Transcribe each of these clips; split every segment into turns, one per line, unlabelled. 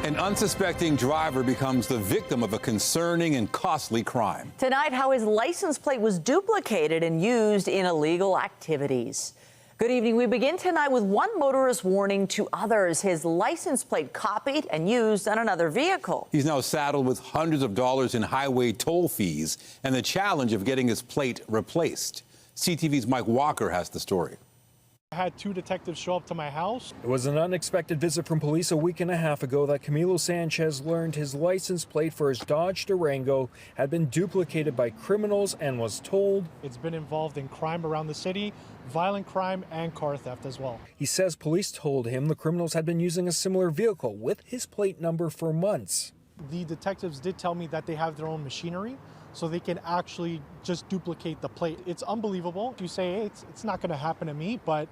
An unsuspecting driver becomes the victim of a concerning and costly crime.
Tonight, how his license plate was duplicated and used in illegal activities. Good evening. We begin tonight with one motorist warning to others. His license plate copied and used on another vehicle.
He's now saddled with hundreds of dollars in highway toll fees and the challenge of getting his plate replaced. CTV's Mike Walker has the story.
I had two detectives show up to my house.
It was an unexpected visit from police a week and a half ago that Camilo Sanchez learned his license plate for his Dodge Durango had been duplicated by criminals and was told
it's been involved in crime around the city, violent crime and car theft as well.
He says police told him the criminals had been using a similar vehicle with his plate number for months.
The detectives did tell me that they have their own machinery, so they can actually just duplicate the plate. It's unbelievable. You say, hey, it's not going to happen to me, but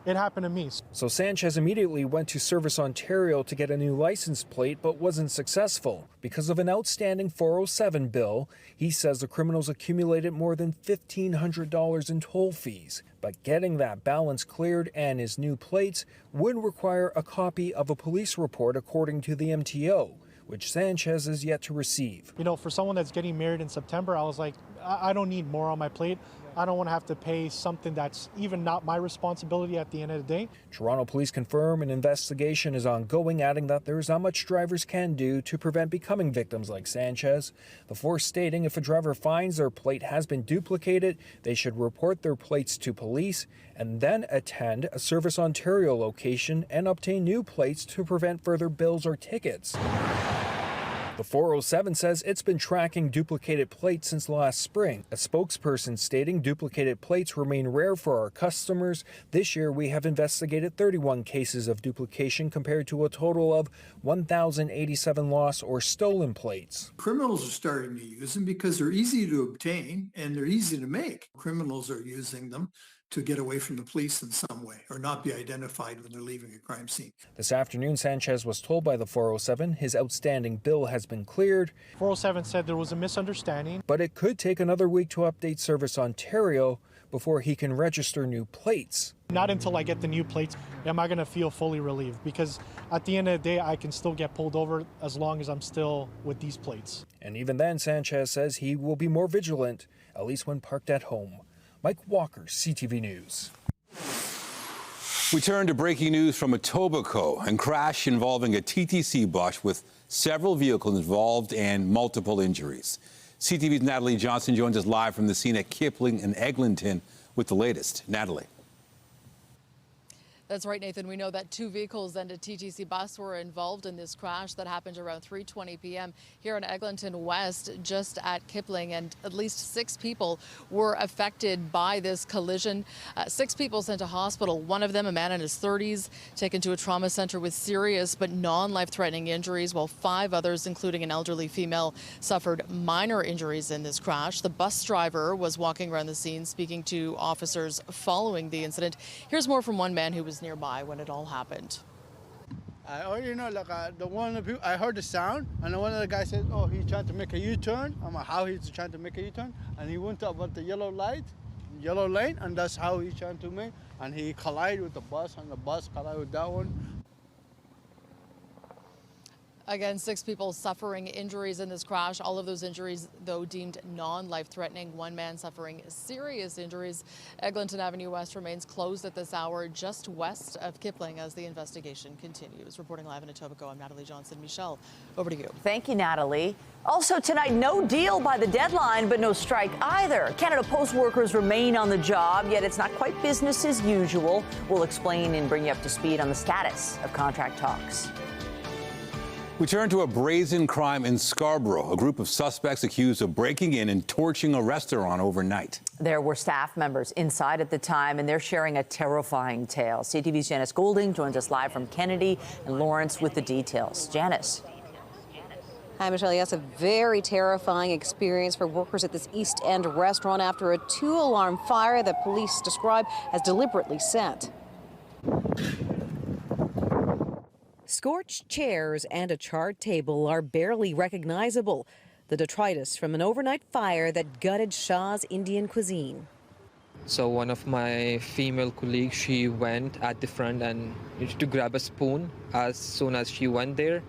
it happened to me.
So Sanchez immediately went to Service Ontario to get a new license plate, but wasn't successful. Because of an outstanding 407 bill, he says the criminals accumulated more than $1,500 in toll fees. But getting that balance cleared and his new plates would require a copy of a police report, according to the MTO, which Sanchez is yet to receive.
You know, for someone that's getting married in September, I was like, I don't need more on my plate. I don't want to have to pay something that's even not my responsibility at the end of the day.
Toronto police confirm an investigation is ongoing, adding that there is not much drivers can do to prevent becoming victims like Sanchez. The force stating if a driver finds their plate has been duplicated, they should report their plates to police and then attend a Service Ontario location and obtain new plates to prevent further bills or tickets. The 407 says it's been tracking duplicated plates since last spring. A spokesperson stating duplicated plates remain rare for our customers. This year, we have investigated 31 cases of duplication compared to a total of 1,087 lost or stolen plates.
Criminals are starting to use them because they're easy to obtain and they're easy to make. Criminals are using them to get away from the police in some way or not be identified when they're leaving a crime scene.
This afternoon, Sanchez was told by the 407 his outstanding bill has been cleared.
407 said there was a misunderstanding.
But it could take another week to update Service Ontario before he can register new plates.
Not until I get the new plates am I going to feel fully relieved, because at the end of the day, I can still get pulled over as long as I'm still with these plates.
And even then, Sanchez says he will be more vigilant, at least when parked at home. Mike Walker, CTV News.
We turn to breaking news from Etobicoke and crash involving a TTC bus with several vehicles involved and multiple injuries. CTV's Natalie Johnson joins us live from the scene at Kipling and Eglinton with the latest. Natalie.
That's right, Nathan. We know that two vehicles and a TTC bus were involved in this crash that happened around 3:20 p.m. here in Eglinton West, just at Kipling, and at least 6 people were affected by this collision. 6 people sent to hospital. One of them, a man in his 30s, taken to a trauma center with serious but non-life-threatening injuries, while 5 others, including an elderly female, suffered minor injuries in this crash. The bus driver was walking around the scene speaking to officers following the incident. Here's more from one man who was nearby when it all happened.
I already know, like the one of the people, I heard the sound, and one of the guys said, "Oh, he's trying to make a U-turn." I'm like, "How he's trying to make a U-turn?" And he went about the yellow lane, and that's how he's trying to make. And he collided with the bus, and the bus collided with that one.
Again, 6 people suffering injuries in this crash. All of those injuries, though, deemed non-life-threatening. One man suffering serious injuries. Eglinton Avenue West remains closed at this hour, just west of Kipling, as the investigation continues. Reporting live in Etobicoke, I'm Natalie Johnson. Michelle, over to you.
Thank you, Natalie. Also tonight, no deal by the deadline, but no strike either. Canada Post workers remain on the job, yet it's not quite business as usual. We'll explain and bring you up to speed on the status of contract talks.
We turn to a brazen crime in Scarborough. A group of suspects accused of breaking in and torching a restaurant overnight.
There were staff members inside at the time, and they're sharing a terrifying tale. CTV's Janice Goulding joins us live from Kennedy and Lawrence with the details. Janice.
Hi, Michelle. Yes, a very terrifying experience for workers at this East End restaurant after a 2-alarm fire that police describe as deliberately set.
Scorched chairs and a charred table are barely recognizable. The detritus from an overnight fire that gutted Shaw's Indian cuisine.
So one of my female colleagues, she went at the front and to grab a spoon. As soon as she went there,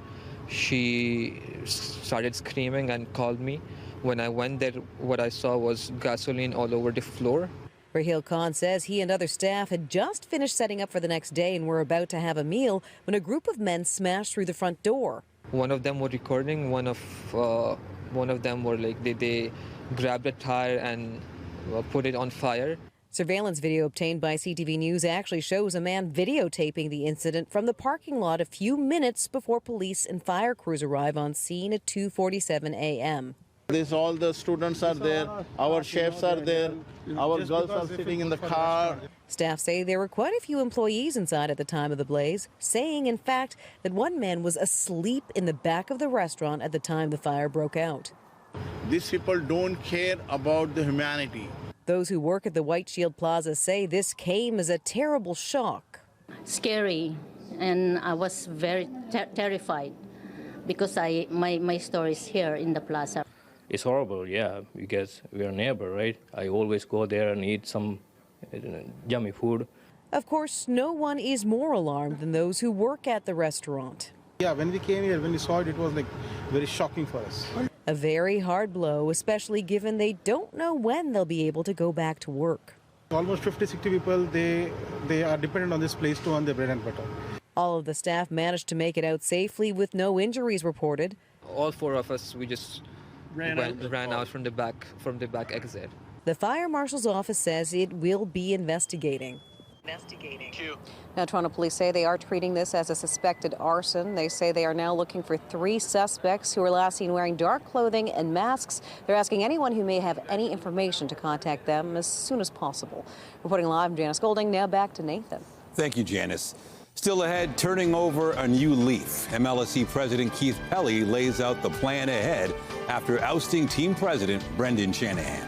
She started screaming and called me. When I went there, what I saw was gasoline all over the floor.
Raheel Khan says he and other staff had just finished setting up for the next day and were about to have a meal when a group of men smashed through the front door.
One of them were recording. One of them were like they grabbed a tire and put it on fire.
Surveillance video obtained by CTV News actually shows a man videotaping the incident from the parking lot a few minutes before police and fire crews arrive on scene at 2:47 a.m.
All the students are there, our chefs are there, our girls are sitting in the car.
Staff say there were quite a few employees inside at the time of the blaze, saying, in fact, that one man was asleep in the back of the restaurant at the time the fire broke out.
These people don't care about the humanity.
Those who work at the White Shield Plaza say this came as a terrible shock.
Scary, and I was very terrified because my store is here in the plaza.
It's horrible, yeah, because we're a neighbor, right? I always go there and eat some yummy food.
Of course, no one is more alarmed than those who work at the restaurant.
Yeah, when we came here, when we saw it, it was like very shocking for us.
A very hard blow, especially given they don't know when they'll be able to go back to work.
Almost 50-60 people, they are dependent on this place to earn their bread and butter.
All of the staff managed to make it out safely with no injuries reported.
All four of us, we just ran out from the back exit.
The fire marshal's office says it will be investigating. Now, Toronto police say they are treating this as a suspected arson. They say they are now looking for 3 suspects who were last seen wearing dark clothing and masks. They're asking anyone who may have any information to contact them as soon as possible. Reporting live, I'm Janice Golding. Now back to Nathan.
Thank you, Janice. Still ahead, turning over a new leaf. MLSE President Keith Pelley lays out the plan ahead after ousting team president Brendan Shanahan.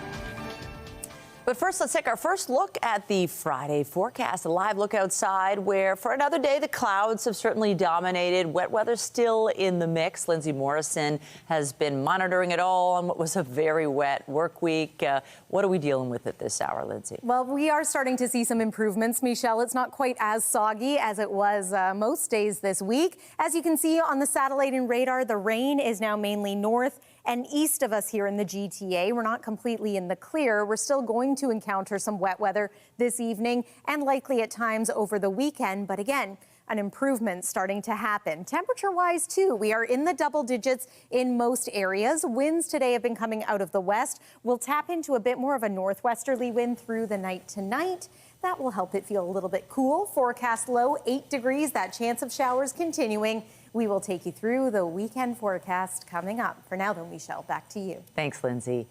But first, let's take our first look at the Friday forecast. A live look outside where for another day, the clouds have certainly dominated. Wet weather still in the mix. Lindsay Morrison has been monitoring it all on what was a very wet work week. What are we dealing with at this hour, Lindsay?
Well, we are starting to see some improvements, Michelle. It's not quite as soggy as it was most days this week. As you can see on the satellite and radar, the rain is now mainly north and east of us here in the GTA. We're not completely in the clear. We're still going to encounter some wet weather this evening and likely at times over the weekend. But again, an improvement starting to happen. Temperature-wise, too, we are in the double digits in most areas. Winds today have been coming out of the west. We'll tap into a bit more of a northwesterly wind through the night tonight. That will help it feel a little bit cool. Forecast low, 8 degrees. That chance of showers continuing. We will take you through the weekend forecast coming up. For now, though, Michelle, back to you.
Thanks, Lindsay.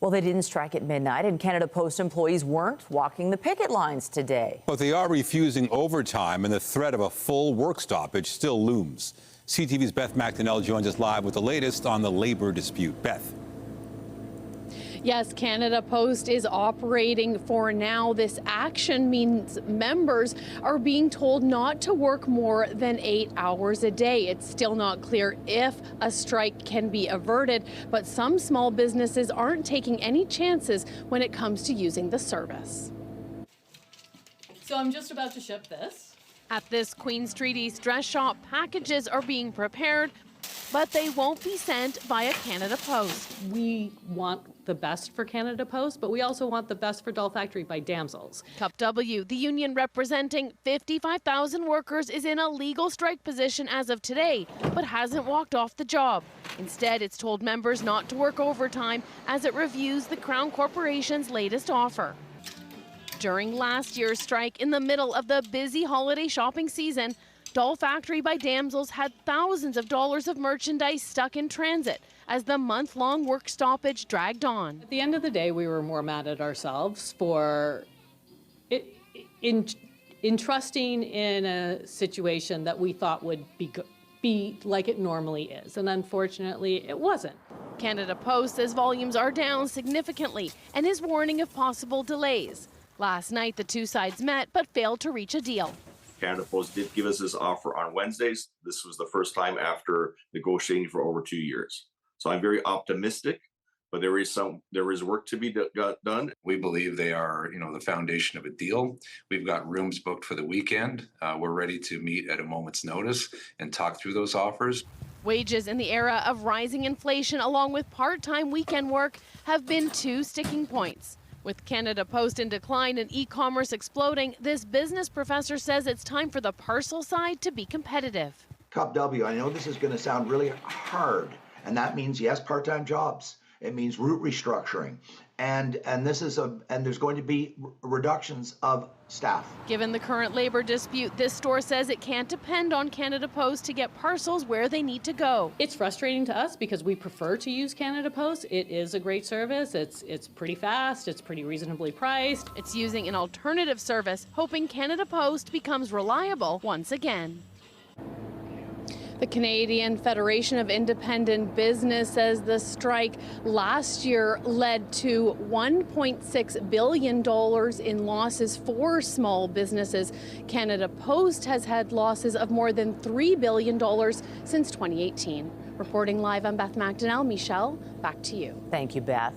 Well, they didn't strike at midnight, and Canada Post employees weren't walking the picket lines today.
But they are refusing overtime, and the threat of a full work stoppage still looms. CTV's Beth McDonnell joins us live with the latest on the labor dispute. Beth.
Yes, Canada Post is operating for now. This action means members are being told not to work more than 8 hours a day. It's still not clear if a strike can be averted, but some small businesses aren't taking any chances when it comes to using the service.
So I'm just about to ship this.
At this Queen Street East dress shop, packages are being prepared, but they won't be sent via Canada Post.
We want the best for Canada Post, but we also want the best for Doll Factory by Damsels.
Cup W, the union representing 55,000 workers, is in a legal strike position as of today, but hasn't walked off the job. Instead, it's told members not to work overtime as it reviews the Crown Corporation's latest offer. During last year's strike, in the middle of the busy holiday shopping season, Doll Factory by Damsels had thousands of dollars of merchandise stuck in transit as the month-long work stoppage dragged on.
At the end of the day, we were more mad at ourselves for trusting in a situation that we thought would be like it normally is, and unfortunately, it wasn't.
Canada Post says volumes are down significantly and is warning of possible delays. Last night, the two sides met but failed to reach a deal.
Canada Post did give us this offer on Wednesdays. This was the first time after negotiating for over 2 years. So I'm very optimistic, but there is work to be done.
We believe they are, the foundation of a deal. We've got rooms booked for the weekend. We're ready to meet at a moment's notice and talk through those offers.
Wages in the era of rising inflation, along with part-time weekend work, have been two sticking points. With Canada Post in decline and e-commerce exploding, this business professor says it's time for the parcel side to be competitive.
Cup W, I know this is going to sound really hard, and that means, yes, part-time jobs. It means route restructuring, and there's going to be reductions of staff.
Given the current labor dispute, this store says it can't depend on Canada Post to get parcels where they need to go.
It's frustrating to us because we prefer to use Canada Post. It is a great service. It's pretty fast. It's pretty reasonably priced.
It's using an alternative service, hoping Canada Post becomes reliable once again. The Canadian Federation of Independent Business says the strike last year led to $1.6 billion in losses for small businesses. Canada Post has had losses of more than $3 billion since 2018. Reporting live, I'm Beth McDonnell. Michelle, back to you.
Thank you, Beth.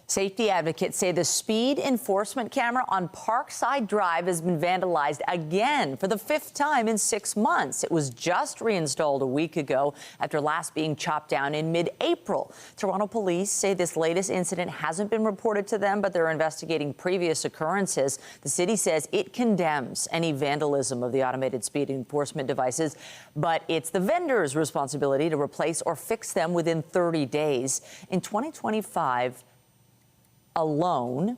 Safety advocates say the speed enforcement camera on Parkside Drive has been vandalized again for the 5th time in 6 months. It was just reinstalled a week ago after last being chopped down in mid-April. Toronto police say this latest incident hasn't been reported to them, but they're investigating previous occurrences. The city says it condemns any vandalism of the automated speed enforcement devices, but it's the vendor's responsibility to replace or fix them within 30 days. In 2025, alone,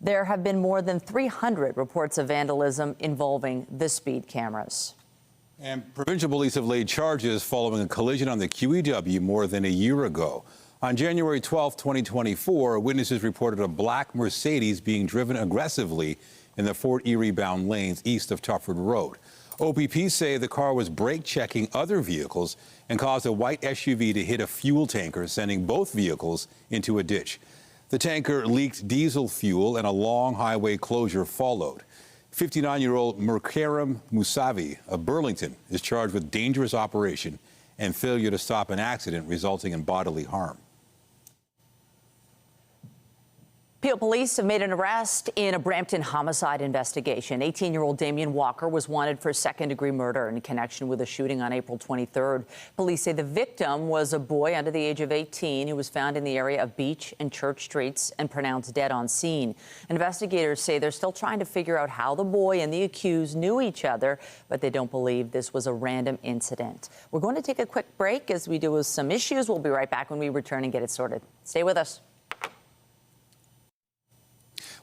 there have been more than 300 reports of vandalism involving the speed cameras.
And provincial police have laid charges following a collision on the QEW more than a year ago. On January 12, 2024, witnesses reported a black Mercedes being driven aggressively in the Fort Erie-bound lanes east of Tufford Road. OPP say the car was brake-checking other vehicles and caused a white SUV to hit a fuel tanker, sending both vehicles into a ditch. The tanker leaked diesel fuel and a long highway closure followed. 59-year-old Murkaram Musavi of Burlington is charged with dangerous operation and failure to stop an accident resulting in bodily harm.
Peel police have made an arrest in a Brampton homicide investigation. 18-year-old Damien Walker was wanted for second-degree murder in connection with a shooting on April 23rd. Police say the victim was a boy under the age of 18 who was found in the area of Beach and Church Streets and pronounced dead on scene. Investigators say they're still trying to figure out how the boy and the accused knew each other, but they don't believe this was a random incident. We're going to take a quick break as we deal with some issues. We'll be right back when we return and get it sorted. Stay with us.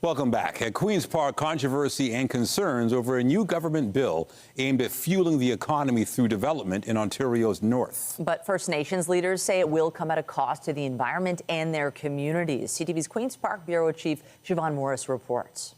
Welcome back. At Queen's Park, controversy and concerns over a new government bill aimed at fueling the economy through development in Ontario's north.
But First Nations leaders say it will come at a cost to the environment and their communities. CTV's Queen's Park Bureau Chief Siobhan Morris reports.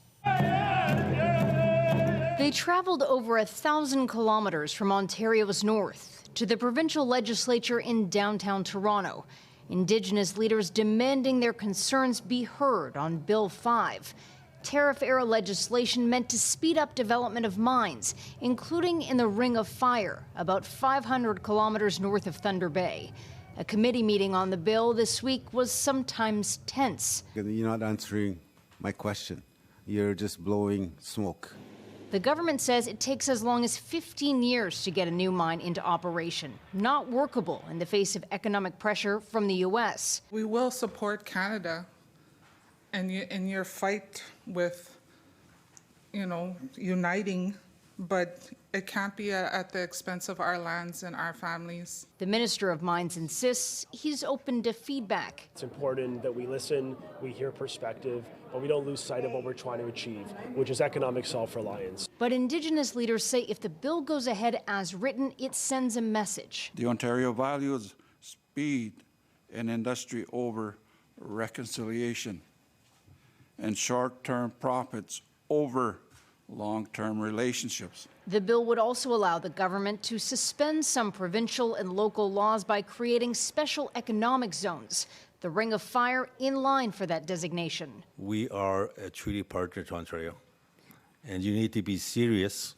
They traveled over 1,000 kilometers from Ontario's north to the provincial legislature in downtown Toronto. Indigenous leaders demanding their concerns be heard on Bill 5, tariff-era legislation meant to speed up development of mines, including in the Ring of Fire, about 500 kilometers north of Thunder Bay. A committee meeting on the bill this week was sometimes tense.
You're not answering my question. You're just blowing smoke.
The government says it takes as long as 15 years to get a new mine into operation. Not workable in the face of economic pressure from the U.S.
We will support Canada in your fight with, uniting, but it can't be at the expense of our lands and our families.
The Minister of Mines insists he's open to feedback.
It's important that we listen, we hear perspective, but we don't lose sight of what we're trying to achieve, which is economic self-reliance.
But Indigenous leaders say if the bill goes ahead as written, it sends a message.
The Ontario values speed and industry over reconciliation and short-term profits over long-term relationships.
The bill would also allow the government to suspend some provincial and local laws by creating special economic zones. The Ring of Fire in line for that designation.
We are a treaty partner to Ontario, and you need to be serious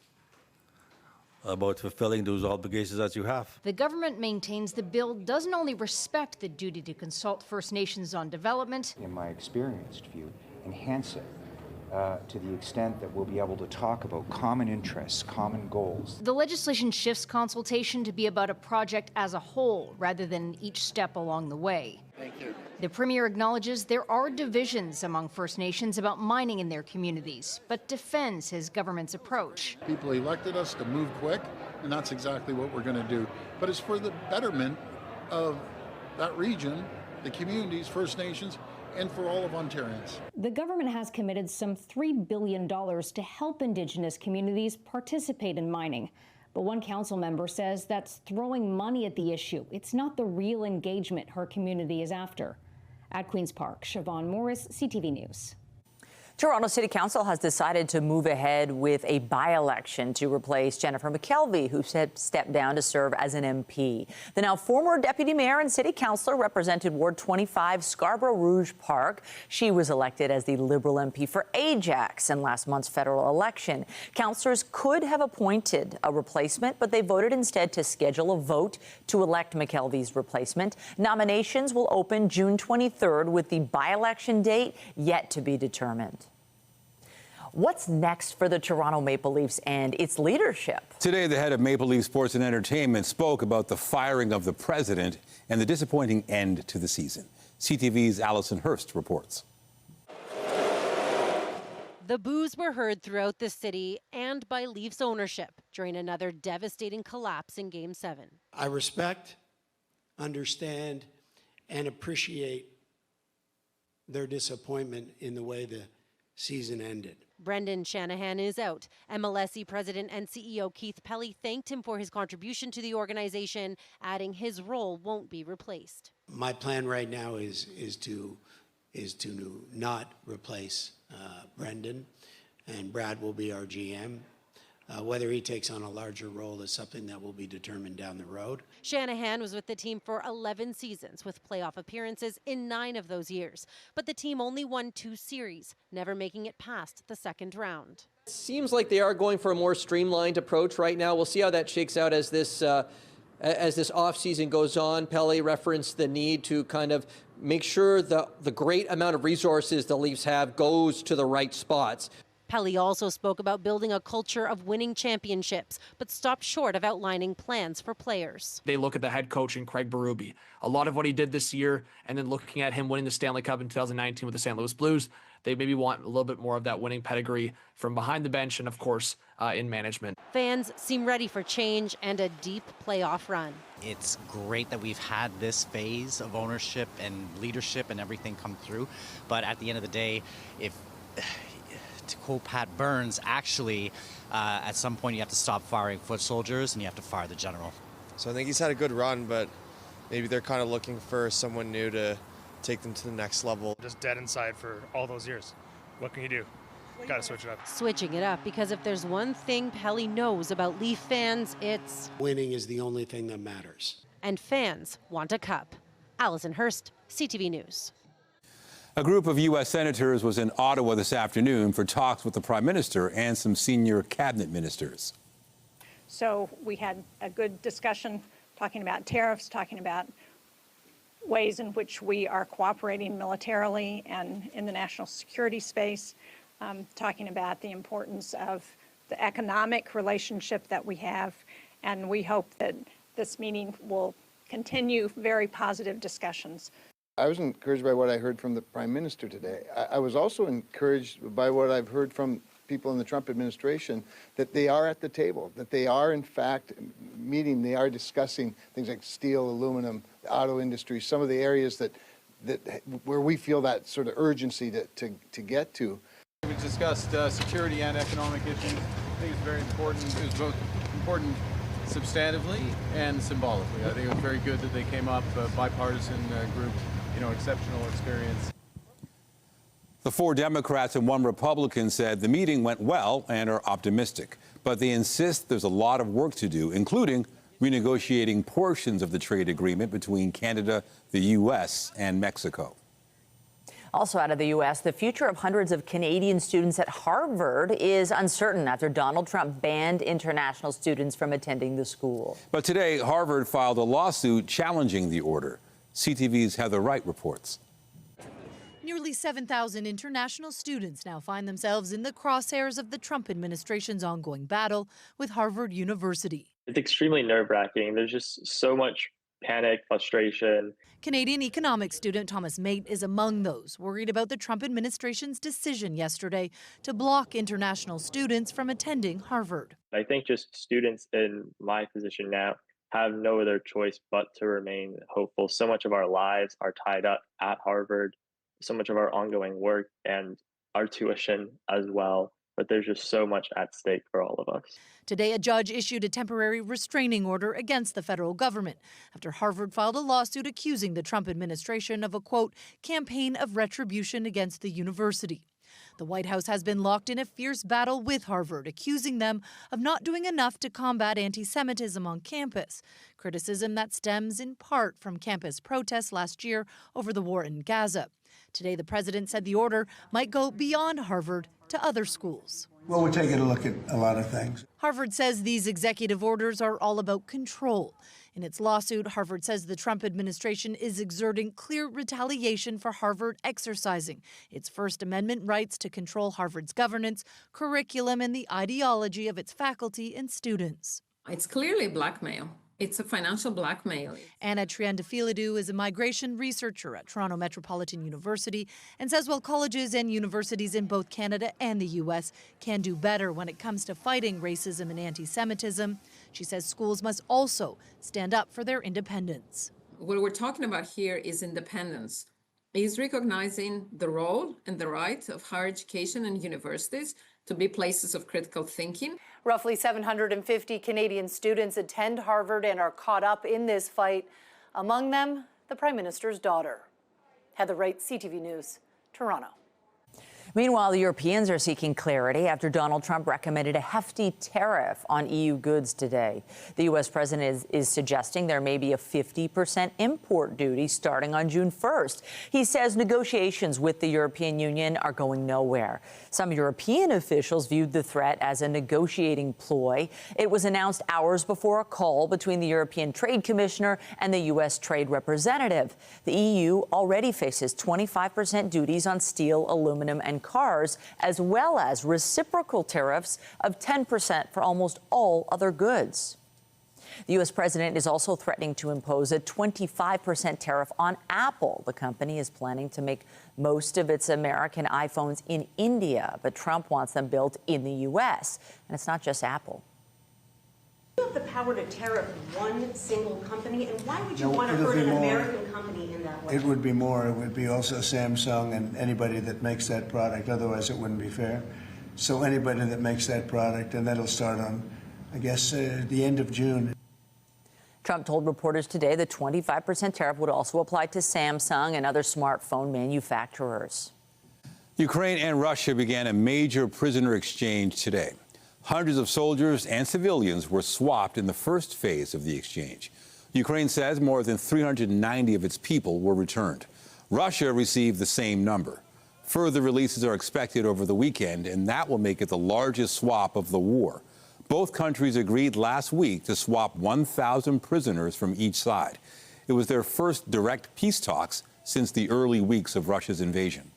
about fulfilling those obligations that you have.
The government maintains the bill doesn't only respect the duty to consult First Nations on development,
in my experienced view, enhance it
to the extent that we'll be able to talk about common interests, common goals.
The legislation shifts consultation to be about a project as a whole rather than each step along the way.
Thank you.
The Premier acknowledges there are divisions among First Nations about mining in their communities, but defends his government's approach.
People elected us to move quick, and that's exactly what we're going to do. But it's for the betterment of that region, the communities, First Nations, and for all of Ontarians.
The government has committed some $3 billion to help Indigenous communities participate in mining. But one council member says that's throwing money at the issue. It's not the real engagement her community is after. At Queen's Park, Siobhan Morris, CTV News.
Toronto City Council has decided to move ahead with a by-election to replace Jennifer McKelvey, who stepped down to serve as an MP. The now former deputy mayor and city councillor represented Ward 25 Scarborough Rouge Park. She was elected as the Liberal MP for Ajax in last month's federal election. Councillors could have appointed a replacement, but they voted instead to schedule a vote to elect McKelvey's replacement. Nominations will open June 23rd, with the by-election date yet to be determined. What's next for the Toronto Maple Leafs and its leadership?
Today, the head of Maple Leaf Sports and Entertainment spoke about the firing of the president and the disappointing end to the season. CTV's Allison Hurst reports.
The boos were heard throughout the city and by Leafs ownership during another devastating collapse in Game 7.
I respect, understand, and appreciate their disappointment in the way the season ended.
Brendan Shanahan is out. MLSE President and CEO Keith Pelly thanked him for his contribution to the organization, adding his role won't be replaced.
My plan right now is to not replace Brendan, and Brad will be our GM. Whether he takes on a larger role is something that will be determined down the road.
Shanahan was with the team for 11 seasons, with playoff appearances in 9 of those years. But the team only won 2 series, never making it past the second round.
It seems like they are going for a more streamlined approach right now. We'll see how that shakes out as this offseason goes on. Pelly referenced the need to kind of make sure the great amount of resources the Leafs have goes to the right spots.
Pelly also spoke about building a culture of winning championships, but stopped short of outlining plans for players.
They look at the head coach in Craig Berube. A lot of what he did this year, and then looking at him winning the Stanley Cup in 2019 with the St. Louis Blues, they maybe want a little bit more of that winning pedigree from behind the bench and, of course, in management.
Fans seem ready for change and a deep playoff run.
It's great that we've had this phase of ownership and leadership and everything come through, but at the end of the day, to quote Pat Burns, actually, at some point you have to stop firing foot soldiers and you have to fire the general.
So I think he's had a good run, but maybe they're kind of looking for someone new to take them to the next level.
Just dead inside for all those years. What can you do? Got to switch it up.
Switching it up, because if there's one thing Pelly knows about Leaf fans, it's
winning is the only thing that matters.
And fans want a cup. Allison Hurst, CTV News.
A group of U.S. senators was in Ottawa this afternoon for talks with the Prime Minister and some senior cabinet ministers.
So we had a good discussion talking about tariffs, talking about ways in which we are cooperating militarily and in the national security space, talking about the importance of the economic relationship that we have. And we hope that this meeting will continue very positive discussions.
I was encouraged by what I heard from the Prime Minister today. I was also encouraged by what I've heard from people in the Trump administration, that they are at the table, that they are in fact meeting, they are discussing things like steel, aluminum, the auto industry, some of the areas where we feel that sort of urgency to get to.
We discussed security and economic issues. I think it's very important. It was both important substantively and symbolically. I think it was very good that they came up, a bipartisan group, exceptional experience.
The 4 Democrats and 1 Republican said the meeting went well and are optimistic, but they insist there's a lot of work to do, including renegotiating portions of the trade agreement between Canada, the U.S., and Mexico.
Also out of the U.S., the future of hundreds of Canadian students at Harvard is uncertain after Donald Trump banned international students from attending the school.
But today, Harvard filed a lawsuit challenging the order. CTV's Heather Wright reports.
Nearly 7,000 international students now find themselves in the crosshairs of the Trump administration's ongoing battle with Harvard University.
It's extremely nerve-wracking. There's just so much panic, frustration.
Canadian economics student Thomas Mate is among those worried about the Trump administration's decision yesterday to block international students from attending Harvard.
I think just students in my position now have no other choice but to remain hopeful. So much of our lives are tied up at Harvard, so much of our ongoing work and our tuition as well. But there's just so much at stake for all of us.
Today, a judge issued a temporary restraining order against the federal government after Harvard filed a lawsuit accusing the Trump administration of a, quote, campaign of retribution against the university. The White House has been locked in a fierce battle with Harvard, accusing them of not doing enough to combat anti-Semitism on campus, criticism that stems in part from campus protests last year over the war in Gaza. Today, the president said the order might go beyond Harvard to other schools.
Well, we're taking a look at a lot of things.
Harvard says these executive orders are all about control. In its lawsuit, Harvard says the Trump administration is exerting clear retaliation for Harvard exercising its First Amendment rights to control Harvard's governance, curriculum, and the ideology of its faculty and students.
It's clearly blackmail. It's a financial blackmail.
Anna Triandafilidou is a migration researcher at Toronto Metropolitan University and says while colleges and universities in both Canada and the U.S. can do better when it comes to fighting racism and anti-Semitism, she says schools must also stand up for their independence.
What we're talking about here is independence. Is recognizing the role and the right of higher education and universities to be places of critical thinking.
Roughly 750 Canadian students attend Harvard and are caught up in this fight. Among them, the Prime Minister's daughter. Heather Wright, CTV News, Toronto.
Meanwhile, the Europeans are seeking clarity after Donald Trump recommended a hefty tariff on EU goods today. The U.S. president is suggesting there may be a 50% import duty starting on June 1st. He says negotiations with the European Union are going nowhere. Some European officials viewed the threat as a negotiating ploy. It was announced hours before a call between the European Trade Commissioner and the U.S. Trade Representative. The EU already faces 25% duties on steel, aluminum, and cars, as well as reciprocal tariffs of 10% for almost all other goods. The U.S. president is also threatening to impose a 25% tariff on Apple. The company is planning to make most of its American iPhones in India, but Trump wants them built in the U.S. And it's not just Apple.
You have the power to tariff one single company, and why would you want to hurt an American company in that way?
It would be more. It would be also Samsung and anybody that makes that product. Otherwise, it wouldn't be fair. So anybody that makes that product, and that'll start on, I guess, the end of June.
Trump told reporters today the 25% tariff would also apply to Samsung and other smartphone manufacturers.
Ukraine and Russia began a major prisoner exchange today. Hundreds of soldiers and civilians were swapped in the first phase of the exchange. Ukraine says more than 390 of its people were returned. Russia received the same number. Further releases are expected over the weekend, and that will make it the largest swap of the war. Both countries agreed last week to swap 1,000 prisoners from each side. It was their first direct peace talks since the early weeks of Russia's invasion.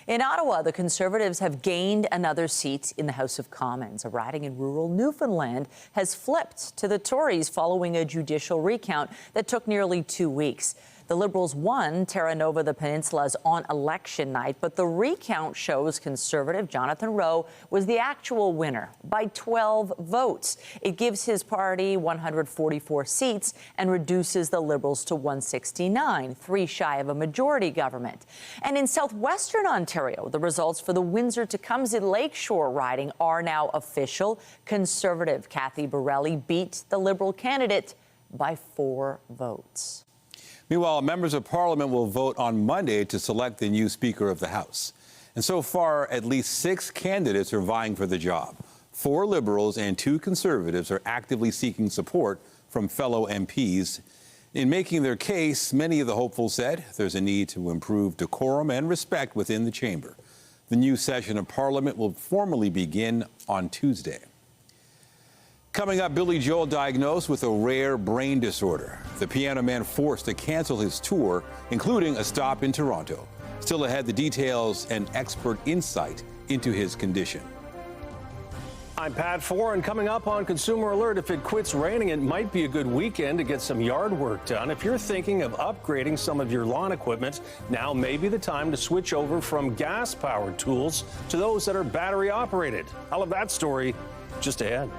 In Ottawa, the Conservatives have gained another seat in the House of Commons. A riding in rural Newfoundland has flipped to the Tories following a judicial recount that took nearly 2 weeks. The Liberals won Terra Nova the Peninsula's on election night, but the recount shows Conservative Jonathan Rowe was the actual winner by 12 votes. It gives his party 144 seats and reduces the Liberals to 169, 3 shy of a majority government. And in southwestern Ontario, the results for the Windsor-Tecumseh Lakeshore riding are now official. Conservative Kathy Borelli beat the Liberal candidate by 4 votes.
Meanwhile, members of Parliament will vote on Monday to select the new Speaker of the House. And so far, at least 6 candidates are vying for the job. 4 Liberals and 2 Conservatives are actively seeking support from fellow MPs. In making their case, many of the hopefuls said there's a need to improve decorum and respect within the chamber. The new session of Parliament will formally begin on Tuesday. Coming up, Billy Joel diagnosed with a rare brain disorder. The piano man forced to cancel his tour, including a stop in Toronto. Still ahead, the details and expert insight into his condition.
I'm Pat Foran. Coming up on Consumer Alert, if it quits raining, it might be a good weekend to get some yard work done. If you're thinking of upgrading some of your lawn equipment, now may be the time to switch over from gas-powered tools to those that are battery-operated. I'll have that story just ahead.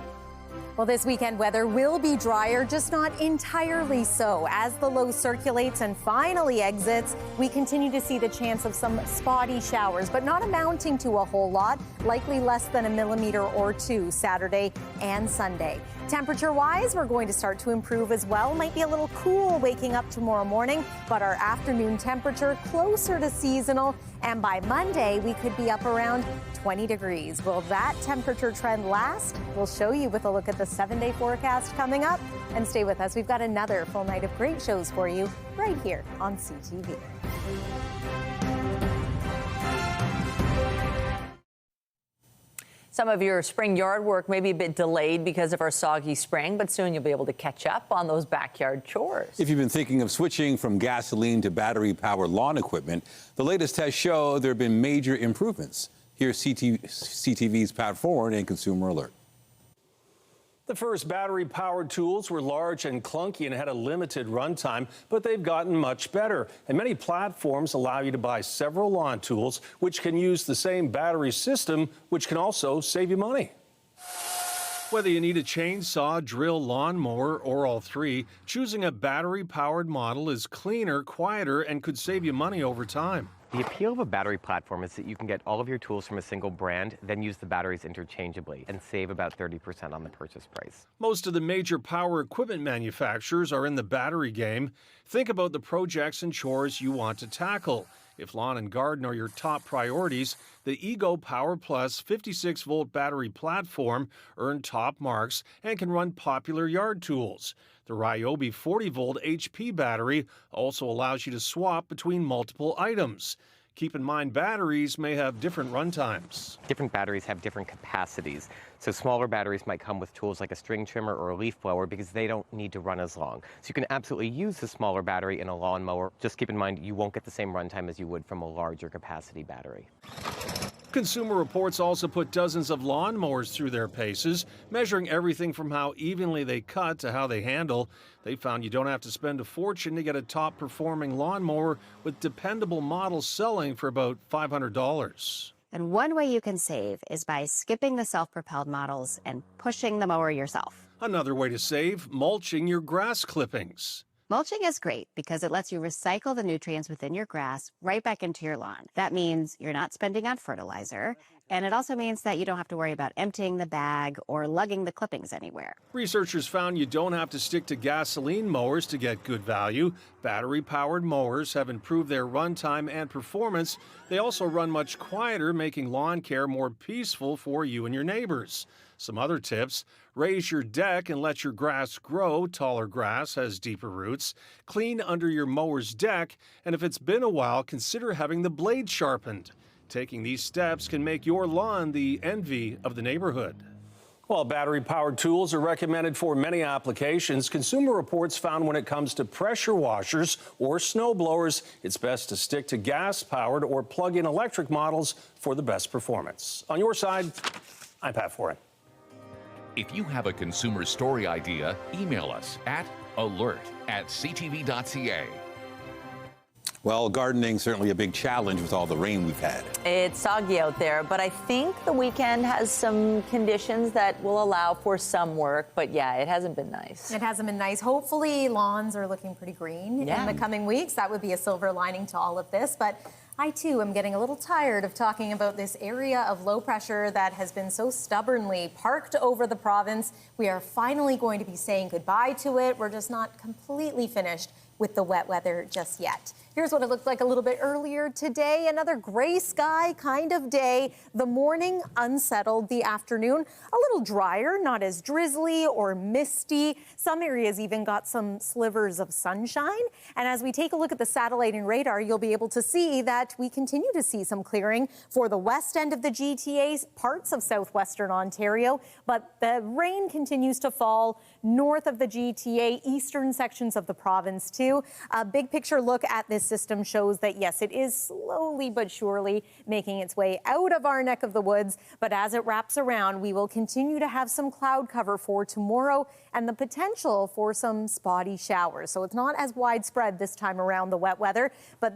Well, this weekend weather will be drier, just not entirely so. As the low circulates and finally exits, we continue to see the chance of some spotty showers, but not amounting to a whole lot, likely less than 1 millimeter or 2 Saturday and Sunday. Temperature-wise, we're going to start to improve as well. Might be a little cool waking up tomorrow morning, but our afternoon temperature closer to seasonal. And by Monday, we could be up around 20 degrees. Will that temperature trend last? We'll show you with a look at the 7-day forecast coming up. And stay with us. We've got another full night of great shows for you right here on CTV.
Some of your spring yard work may be a bit delayed because of our soggy spring, but soon you'll be able to catch up on those backyard chores.
If you've been thinking of switching from gasoline to battery-powered lawn equipment, the latest tests show there have been major improvements. Here's CTV's Pat Foran and Consumer Alert.
The first battery-powered tools were large and clunky and had a limited runtime, but they've gotten much better. And many platforms allow you to buy several lawn tools, which can use the same battery system, which can also save you money. Whether you need a chainsaw, drill, lawnmower, or all three, choosing a battery-powered model is cleaner, quieter, and could save you money over time.
The appeal of a battery platform is that you can get all of your tools from a single brand, then use the batteries interchangeably and save about 30% on the purchase price.
Most of the major power equipment manufacturers are in the battery game. Think about the projects and chores you want to tackle. If lawn and garden are your top priorities, the Ego Power Plus 56-volt battery platform earned top marks and can run popular yard tools. The Ryobi 40-volt HP battery also allows you to swap between multiple items. Keep in mind, batteries may have different runtimes.
Different batteries have different capacities. So smaller batteries might come with tools like a string trimmer or a leaf blower because they don't need to run as long. So you can absolutely use the smaller battery in a lawnmower. Just keep in mind, you won't get the same runtime as you would from a larger capacity battery.
Consumer Reports also put dozens of lawnmowers through their paces, measuring everything from how evenly they cut to how they handle. They found you don't have to spend a fortune to get a top-performing lawnmower with dependable models selling for about $500.
And one way you can save is by skipping the self-propelled models and pushing the mower yourself.
Another way to save, mulching your grass clippings.
Mulching is great because it lets you recycle the nutrients within your grass right back into your lawn. That means you're not spending on fertilizer, and it also means that you don't have to worry about emptying the bag or lugging the clippings anywhere.
Researchers found you don't have to stick to gasoline mowers to get good value. Battery-powered mowers have improved their runtime and performance. They also run much quieter, making lawn care more peaceful for you and your neighbors. Some other tips: raise your deck and let your grass grow. Taller grass has deeper roots. Clean under your mower's deck, and if it's been a while, consider having the blade sharpened. Taking these steps can make your lawn the envy of the neighborhood. While battery-powered tools are recommended for many applications, Consumer Reports found when it comes to pressure washers or snow blowers, it's best to stick to gas-powered or plug-in electric models for the best performance. On your side, I'm Pat Foran.
If you have a consumer story idea, email us at alert@ctv.ca.
Well, gardening certainly a big challenge with all the rain we've had.
It's soggy out there, but I think the weekend has some conditions that will allow for some work. But yeah, it hasn't been nice.
It hasn't been nice. Hopefully, lawns are looking pretty green in the coming weeks. That would be a silver lining to all of this. But I, too, am getting a little tired of talking about this area of low pressure that has been so stubbornly parked over the province. We are finally going to be saying goodbye to it. We're just not completely finished with the wet weather just yet. Here's what it looked like a little bit earlier today. Another gray sky kind of day. The morning unsettled, the afternoon a little drier, not as drizzly or misty. Some areas even got some slivers of sunshine. And as we take a look at the satellite and radar, you'll be able to see that we continue to see some clearing for the west end of the GTA, parts of southwestern Ontario. But the rain continues to fall north of the GTA, eastern sections of the province too. A big picture look at this system shows that, yes, it is slowly but surely making its way out of our neck of the woods. But as it wraps around, we will continue to have some cloud cover for tomorrow and the potential for some spotty showers. So it's not as widespread this time around, the wet weather, but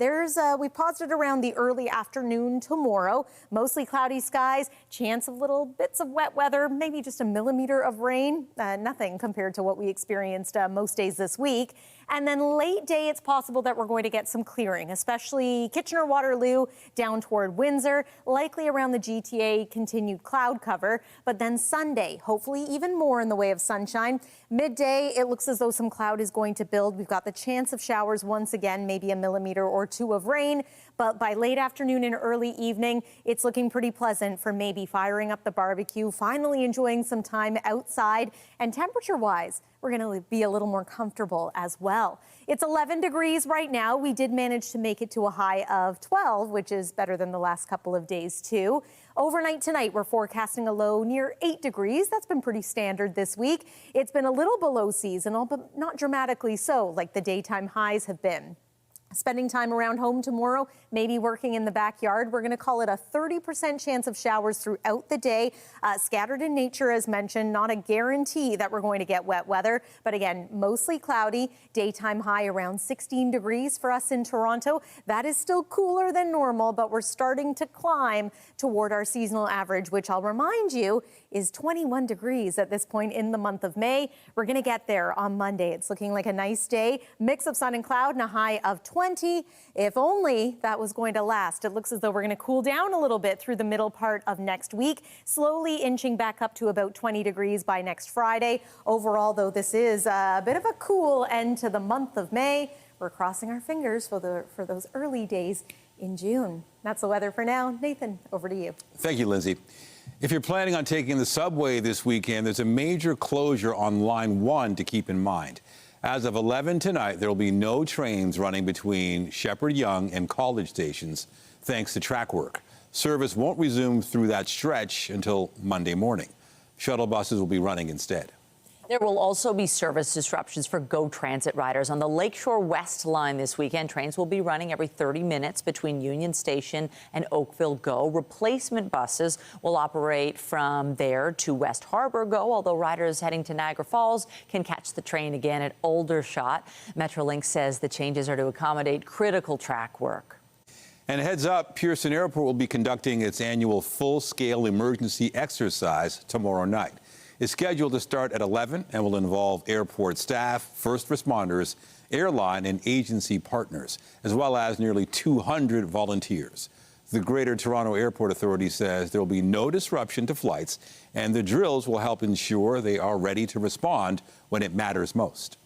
we paused it around the early afternoon tomorrow. Mostly cloudy skies, chance of little bits of wet weather, maybe just a millimeter of rain, nothing compared to what we experienced most days this week. And then late day, it's possible that we're going to get some clearing, especially Kitchener-Waterloo down toward Windsor, likely around the GTA, continued cloud cover. But then Sunday, hopefully even more in the way of sunshine. Midday, it looks as though some cloud is going to build. We've got the chance of showers once again, maybe a millimeter or two of rain. But by late afternoon and early evening, it's looking pretty pleasant for maybe firing up the barbecue, finally enjoying some time outside. And temperature-wise, we're going to be a little more comfortable as well. It's 11 degrees right now. We did manage to make it to a high of 12, which is better than the last couple of days, too. Overnight tonight, we're forecasting a low near 8 degrees. That's been pretty standard this week. It's been a little below seasonal, but not dramatically so, like the daytime highs have been. Spending time around home tomorrow, maybe working in the backyard. We're going to call it a 30% chance of showers throughout the day. Scattered in nature, as mentioned, not a guarantee that we're going to get wet weather. But again, mostly cloudy. Daytime high around 16 degrees for us in Toronto. That is still cooler than normal, but we're starting to climb toward our seasonal average, which I'll remind you is 21 degrees at this point in the month of May. We're going to get there on Monday. It's looking like a nice day. Mix of sun and cloud and a high of 20. If only that was going to last. It looks as though we're going to cool down a little bit through the middle part of next week, slowly inching back up to about 20 degrees by next Friday. Overall, though, this is a bit of a cool end to the month of May. We're crossing our fingers for those early days in June. That's the weather for now. Nathan, over to you.
Thank you, Lindsay. If you're planning on taking the subway this weekend, there's a major closure on Line 1 to keep in mind. As of 11 tonight, there will be no trains running between Shepherd Yonge and College stations, thanks to track work. Service won't resume through that stretch until Monday morning. Shuttle buses will be running instead.
There will also be service disruptions for GO Transit riders on the Lakeshore West line this weekend. Trains will be running every 30 minutes between Union Station and Oakville GO. Replacement buses will operate from there to West Harbour GO, although riders heading to Niagara Falls can catch the train again at Aldershot. Metrolinx says the changes are to accommodate critical track work.
And heads up, Pearson Airport will be conducting its annual full-scale emergency exercise tomorrow night. It's scheduled to start at 11 and will involve airport staff, first responders, airline and agency partners, as well as nearly 200 volunteers. The Greater Toronto Airport Authority says there will be no disruption to flights, and the drills will help ensure they are ready to respond when it matters most.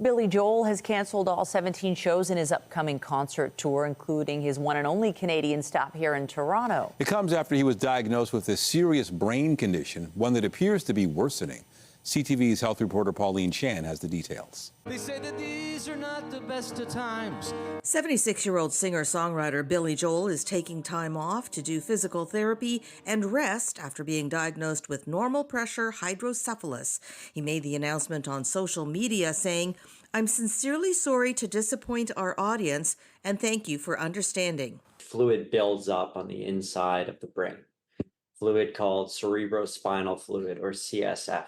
Billy Joel has canceled all 17 shows in his upcoming concert tour, including his one and only Canadian stop here in Toronto.
It comes after he was diagnosed with a serious brain condition, one that appears to be worsening. CTV's health reporter Pauline Chan has the details.
They say that these are not the best of times.
76-year-old singer-songwriter Billy Joel is taking time off to do physical therapy and rest after being diagnosed with normal pressure hydrocephalus. He made the announcement on social media saying, "I'm sincerely sorry to disappoint our audience and thank you for understanding."
Fluid builds up on the inside of the brain, fluid called cerebrospinal fluid or CSF.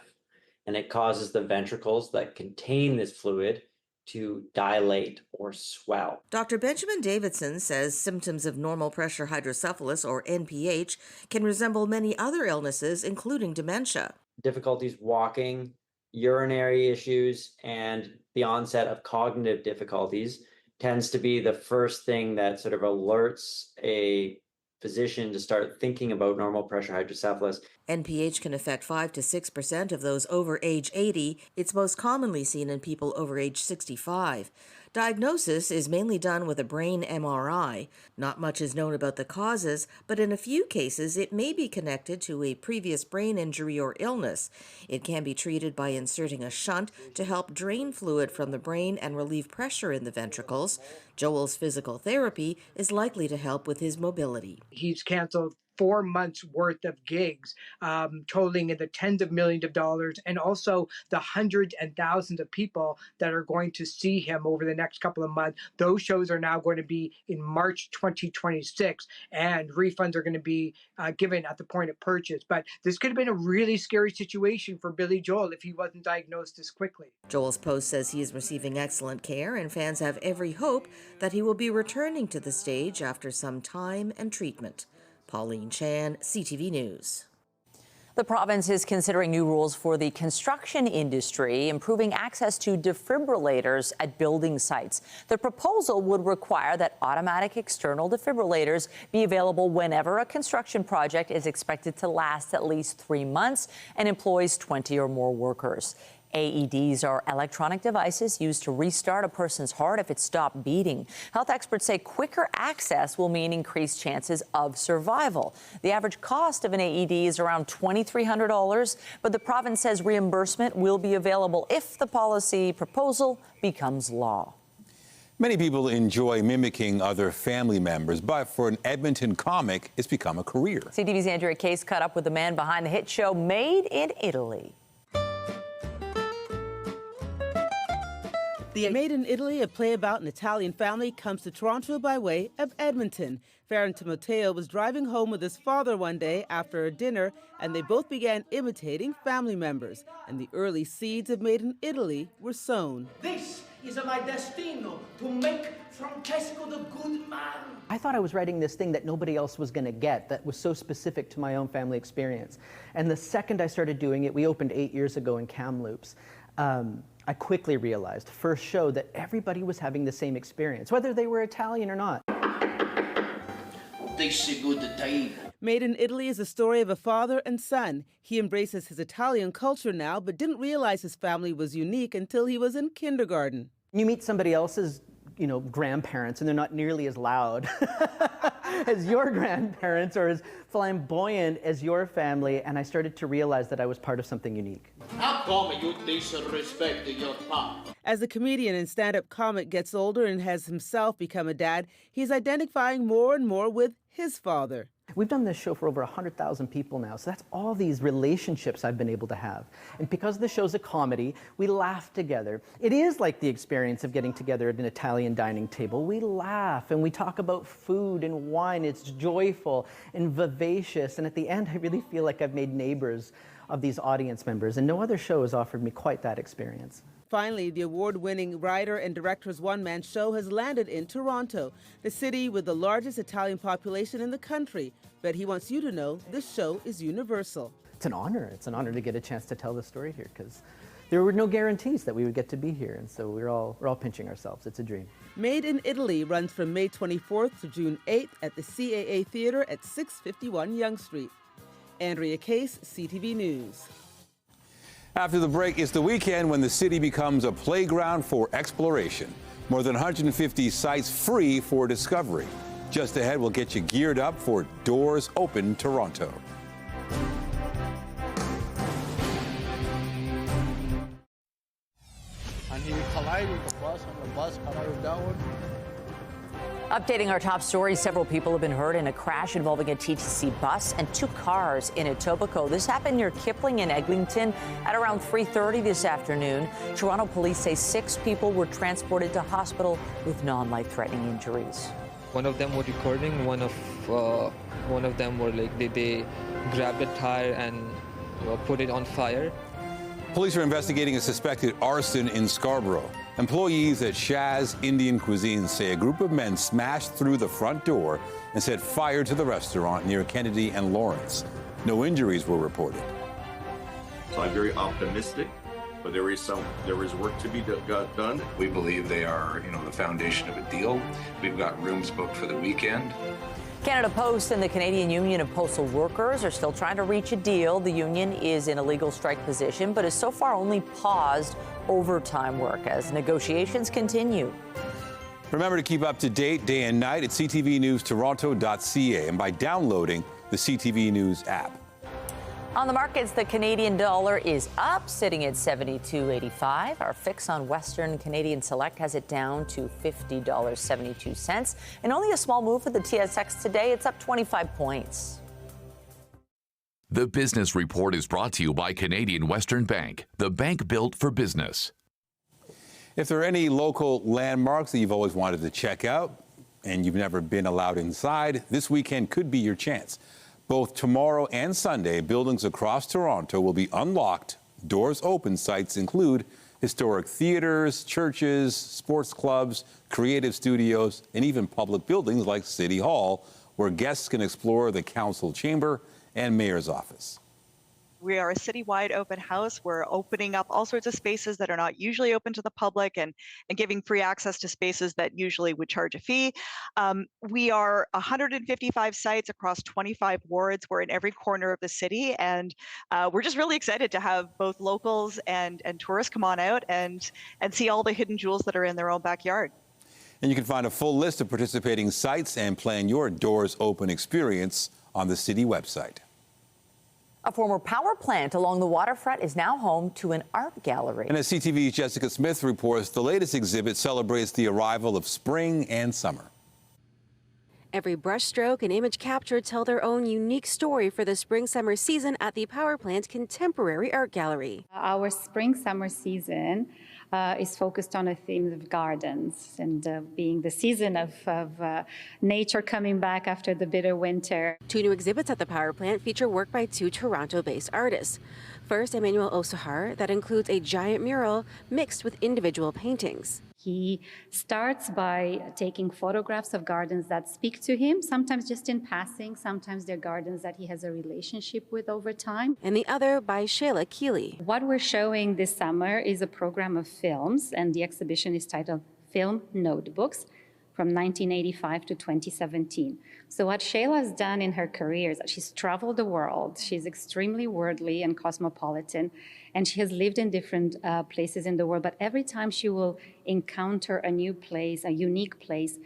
And it causes the ventricles that contain this fluid to dilate or swell.
Dr. Benjamin Davidson says symptoms of normal pressure hydrocephalus, or NPH, can resemble many other illnesses, including dementia.
Difficulties walking, urinary issues, and the onset of cognitive difficulties tends to be the first thing that sort of alerts a physician to start thinking about normal pressure hydrocephalus.
NPH can affect 5 to 6% of those over age 80. It's most commonly seen in people over age 65. Diagnosis is mainly done with a brain MRI. Not much is known about the causes, but in a few cases it may be connected to a previous brain injury or illness. It can be treated by inserting a shunt to help drain fluid from the brain and relieve pressure in the ventricles. Joel's physical therapy is likely to help with his mobility.
He's canceled 4 months worth of gigs, totaling in the tens of millions of dollars, and also the hundreds and thousands of people that are going to see him over the next couple of months. Those shows are now going to be in March 2026, and refunds are going to be given at the point of purchase. But this could have been a really scary situation for Billy Joel if he wasn't diagnosed this quickly.
Joel's post says he is receiving excellent care, and fans have every hope that he will be returning to the stage after some time and treatment. Pauline Chan, CTV News.
The province is considering new rules for the construction industry, improving access to defibrillators at building sites. The proposal would require that automatic external defibrillators be available whenever a construction project is expected to last at least 3 months and employs 20 or more workers. AEDs are electronic devices used to restart a person's heart if it stopped beating. Health experts say quicker access will mean increased chances of survival. The average cost of an AED is around $2,300, but the province says reimbursement will be available if the policy proposal becomes law.
Many people enjoy mimicking other family members, but for an Edmonton comic, it's become a career.
CTV's Andrea Case caught up with the man behind the hit show Made in Italy.
The Made in Italy, a play about an Italian family, comes to Toronto by way of Edmonton. Farron Timoteo was driving home with his father one day after a dinner, and they both began imitating family members. And the early seeds of Made in Italy were sown.
This is my destino, to make Francesco the good man.
I thought I was writing this thing that nobody else was going to get, that was so specific to my own family experience. And the second I started doing it, we opened 8 years ago in Kamloops. I quickly realized, first show, that everybody was having the same experience, whether they were Italian or not.
This is a good day.
Made in Italy is a story of a father and son. He embraces his Italian culture now, but didn't realize his family was unique until he was in kindergarten.
You meet somebody else's, grandparents, and they're not nearly as loud as your grandparents or as flamboyant as your family, and I started to realize that I was part of something unique.
How come you disrespect your pop?
As the comedian and stand-up comic gets older and has himself become a dad, he's identifying more and more with his father.
We've done this show for over 100,000 people now, so that's all these relationships I've been able to have. And because the show's a comedy, we laugh together. It is like the experience of getting together at an Italian dining table. We laugh and we talk about food and wine. It's joyful and vivacious, and at the end I really feel like I've made neighbors of these audience members, and no other show has offered me quite that experience.
Finally, the award-winning writer and director's one-man show has landed in Toronto, the city with the largest Italian population in the country. But he wants you to know this show is universal.
It's an honor. It's an honor to get a chance to tell the story here, because there were no guarantees that we would get to be here, and so we're all pinching ourselves. It's a dream.
Made in Italy runs from May 24th to June 8th at the CAA Theatre at 651 Yonge Street. Andrea Case, CTV News.
After the break, it's the weekend when the city becomes a playground for exploration. More than 150 sites free for discovery. Just ahead, we'll get you geared up for Doors Open Toronto.
And he collided with the bus, and the bus collided downward.
Updating our top stories, several people have been hurt in a crash involving a TTC bus and 2 cars in Etobicoke. This happened near Kipling and Eglinton at around 3:30 this afternoon. Toronto police say 6 people were transported to hospital with non-life-threatening injuries.
One of them were recording. One of them were like they grabbed a tire and put it on fire.
Police are investigating a suspected arson in Scarborough. Employees at Shaz Indian Cuisine say a group of men smashed through the front door and set fire to the restaurant near Kennedy and Lawrence. No injuries were reported.
So I'm very optimistic, but there is work to be done.
We believe they are, the foundation of a deal. We've got rooms booked for the weekend.
Canada Post and the Canadian Union of Postal Workers are still trying to reach a deal. The union is in a legal strike position, but has so far only paused overtime work as negotiations continue.
Remember to keep up to date day and night at ctvnewstoronto.ca and by downloading the CTV News app.
On the markets, the Canadian dollar is up, sitting at $72.85. Our fix on Western Canadian Select has it down to $50.72. And only a small move for the TSX today. It's up 25 points.
The Business Report is brought to you by Canadian Western Bank, the bank built for business.
If there are any local landmarks that you've always wanted to check out and you've never been allowed inside, this weekend could be your chance. Both tomorrow and Sunday, buildings across Toronto will be unlocked. Doors open. Sites include historic theaters, churches, sports clubs, creative studios, and even public buildings like City Hall, where guests can explore the council chamber and mayor's office.
We are a citywide open house. We're opening up all sorts of spaces that are not usually open to the public and giving free access to spaces that usually would charge a fee. We are 155 sites across 25 wards. We're in every corner of the city, and we're just really excited to have both locals and tourists come on out and see all the hidden jewels that are in their own backyard.
And you can find a full list of participating sites and plan your Doors Open experience on the city website.
A former power plant along the waterfront is now home to an art gallery.
And as CTV's Jessica Smith reports, the latest exhibit celebrates the arrival of spring and summer.
Every brushstroke and image captured tell their own unique story for the spring-summer season at the Power Plant Contemporary Art Gallery.
Our spring-summer season is focused on a theme of gardens and being the season of nature coming back after the bitter winter.
Two new exhibits at the Power Plant feature work by two Toronto-based artists. First, Emmanuel Osahar, that includes a giant mural mixed with individual paintings.
He starts by taking photographs of gardens that speak to him, sometimes just in passing, sometimes they're gardens that he has a relationship with over time.
And the other by Shayla Keeley.
What we're showing this summer is a program of films, and the exhibition is titled Film Notebooks from 1985 to 2017. So what Shayla has done in her career is that she's traveled the world. She's extremely worldly and cosmopolitan, and she has lived in different places in the world. But every time she will encounter a new place, a unique place,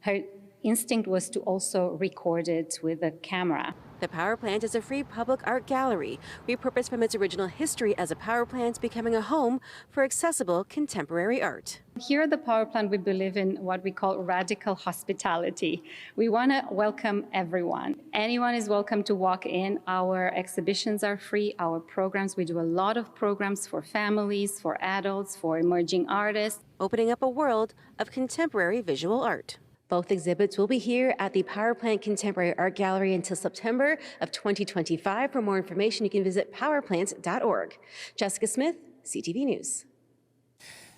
her instinct was to also record it with a camera.
The Power Plant is a free public art gallery, repurposed from its original history as a power plant, becoming a home for accessible contemporary art.
Here at the Power Plant, we believe in what we call radical hospitality. We want to welcome everyone. Anyone is welcome to walk in. Our exhibitions are free. Our programs, we do a lot of programs for families, for adults, for emerging artists.
Opening up a world of contemporary visual art. Both exhibits will be here at the Power Plant Contemporary Art Gallery until September of 2025. For more information, you can visit powerplant.org. Jessica Smith, CTV News.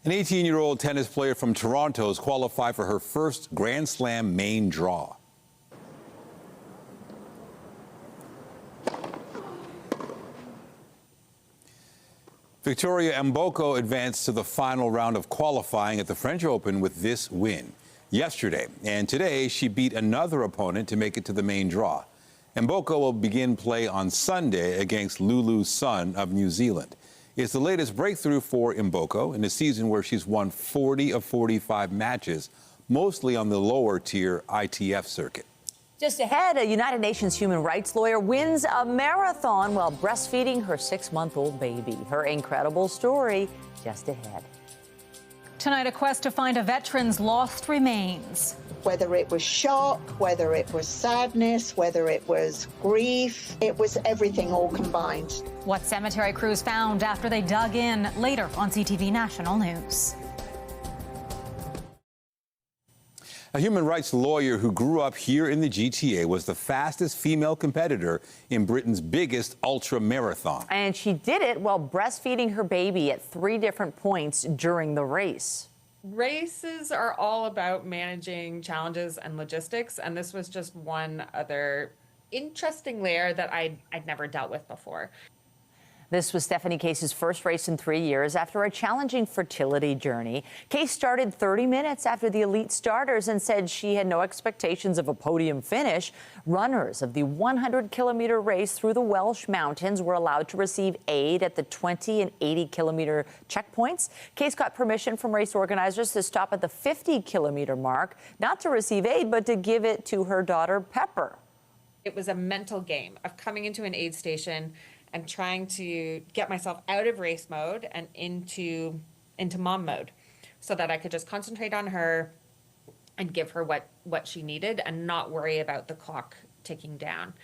An 18-year-old tennis player from Toronto has qualified for her first Grand Slam main draw. Victoria Mboko advanced to the final round of qualifying at the French Open with this win yesterday, and today she beat another opponent to make it to the main draw. Mboko will begin play on Sunday against Lulu Sun of New Zealand. It's the latest breakthrough for Mboko in a season where she's won 40 of 45 matches, mostly on the lower tier ITF circuit.
Just ahead, a United Nations human rights lawyer wins a marathon while breastfeeding her 6-month-old baby. Her incredible story just ahead.
Tonight, a quest to find a veteran's lost remains.
Whether it was shock, whether it was sadness, whether it was grief, it was everything all combined.
What cemetery crews found after they dug in, later on CTV National News.
A human rights lawyer who grew up here in the GTA was the fastest female competitor in Britain's biggest ultra marathon.
And she did it while breastfeeding her baby at 3 different points during the race.
Races are all about managing challenges and logistics, and this was just one other interesting layer that I'd never dealt with before.
This was Stephanie Case's first race in 3 years after a challenging fertility journey. Case started 30 minutes after the elite starters and said she had no expectations of a podium finish. Runners of the 100-kilometer race through the Welsh Mountains were allowed to receive aid at the 20 and 80-kilometer checkpoints. Case got permission from race organizers to stop at the 50-kilometer mark, not to receive aid, but to give it to her daughter, Pepper.
It was a mental game of coming into an aid station and trying to get myself out of race mode and into mom mode so that I could just concentrate on her and give her what she needed and not worry about the clock ticking down.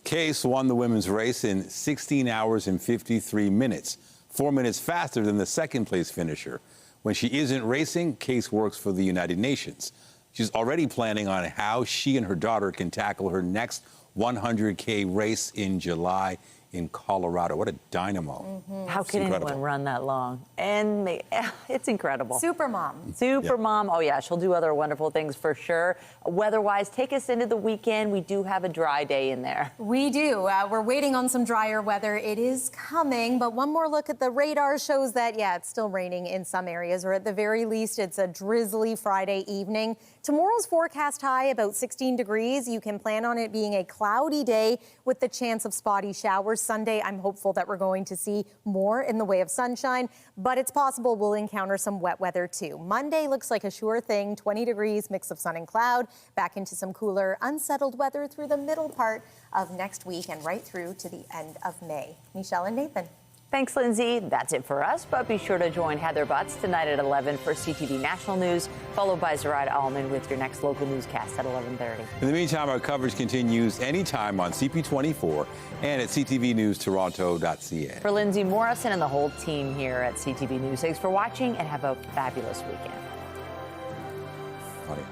Case won the women's race in 16 hours and 53 minutes, 4 minutes faster than the second-place finisher. When she isn't racing, Case works for the United Nations. She's already planning on how she and her daughter can tackle her next 100K race in July in Colorado. What a dynamo.
How can anyone run that long? And it's incredible.
Super mom.
Super mom. Oh, yeah, she'll do other wonderful things for sure. Weather-wise, take us into the weekend. We do have a dry day in there.
We do. We're waiting on some drier weather. It is coming, but one more look at the radar shows that, yeah, it's still raining in some areas, or at the very least, it's a drizzly Friday evening. Tomorrow's forecast high, about 16 degrees. You can plan on it being a cloudy day with the chance of spotty showers. Sunday, I'm hopeful that we're going to see more in the way of sunshine, but it's possible we'll encounter some wet weather too. Monday looks like a sure thing, 20 degrees, mix of sun and cloud, back into some cooler, unsettled weather through the middle part of next week and right through to the end of May. Michelle and Nathan.
Thanks, Lindsay. That's it for us, but be sure to join Heather Butts tonight at 11 for CTV National News, followed by Zarai Allman with your next local newscast at 11:30.
In the meantime, our coverage continues anytime on CP24 and at ctvnewstoronto.ca.
For Lindsay Morrison and the whole team here at CTV News, thanks for watching and have a fabulous weekend.
Funny.